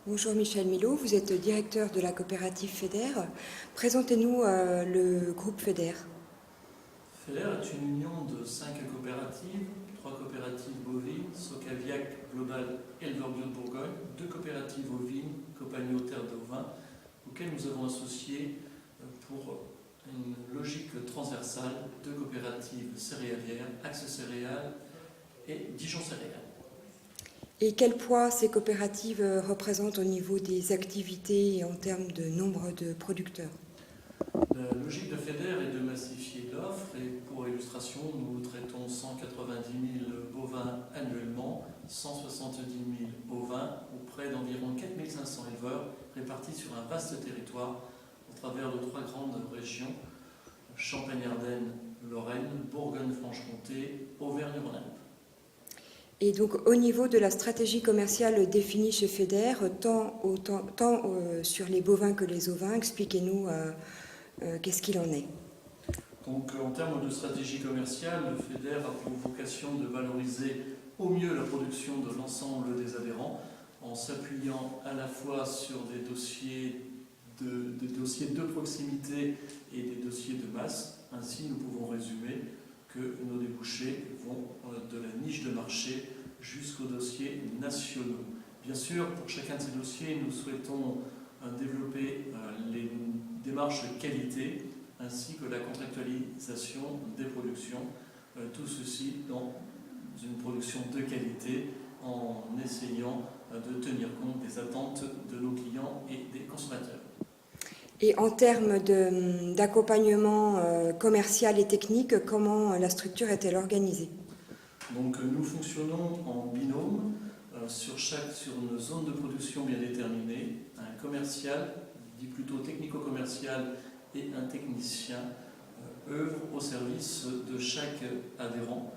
Bonjour Michel Milot, vous êtes directeur de la coopérative FEDER. Présentez-nous le groupe FEDER. FEDER est une union de 5 coopératives, 3 coopératives bovines, Socaviac Global Éleveur Bio de Bourgogne, 2 coopératives ovines, Copagno Terre d'Auvin, auxquelles nous avons associé pour une logique transversale 2 coopératives céréalières, Axe Céréales et Dijon Céréales. Et quel poids ces coopératives représentent au niveau des activités et en termes de nombre de producteurs? La logique de FEDER est de massifier l'offre et pour illustration, nous traitons 190 000 bovins annuellement, 170 000 ovins auprès d'environ 4 500 éleveurs répartis sur un vaste territoire au travers de 3 grandes régions, Champagne-Ardenne, Lorraine, Bourgogne-Franche-Comté, Auvergne-Rhône-Alpes. Et donc au niveau de la stratégie commerciale définie chez FEDER, tant sur les bovins que les ovins, expliquez-nous qu'est-ce qu'il en est. Donc en termes de stratégie commerciale, FEDER a pour vocation de valoriser au mieux la production de l'ensemble des adhérents en s'appuyant à la fois sur des dossiers de proximité et des dossiers de masse. Ainsi, nous pouvons résumer que nos débouchés vont de la niche de marché jusqu'aux dossiers nationaux. Bien sûr, pour chacun de ces dossiers, nous souhaitons développer les démarches qualité ainsi que la contractualisation des productions. Tout ceci dans une production de qualité en essayant de tenir compte des attentes de nos clients et des consommateurs. Et en termes d'accompagnement commercial et technique, comment la structure est-elle organisée? Donc nous fonctionnons en binôme sur une zone de production bien déterminée. Un commercial, dit plutôt technico-commercial, et un technicien œuvrent au service de chaque adhérent.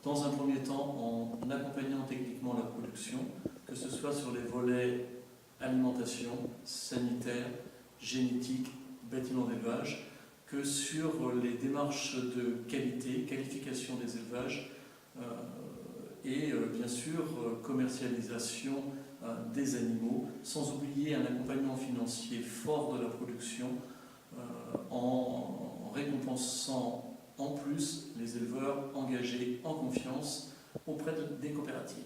Dans un premier temps en accompagnant techniquement la production, que ce soit sur les volets alimentation, sanitaire, génétique, bâtiment d'élevage, que sur les démarches de qualité, qualification des élevages et bien sûr commercialisation des animaux, sans oublier un accompagnement financier fort de la production en récompensant en plus les éleveurs engagés en confiance auprès des coopératives.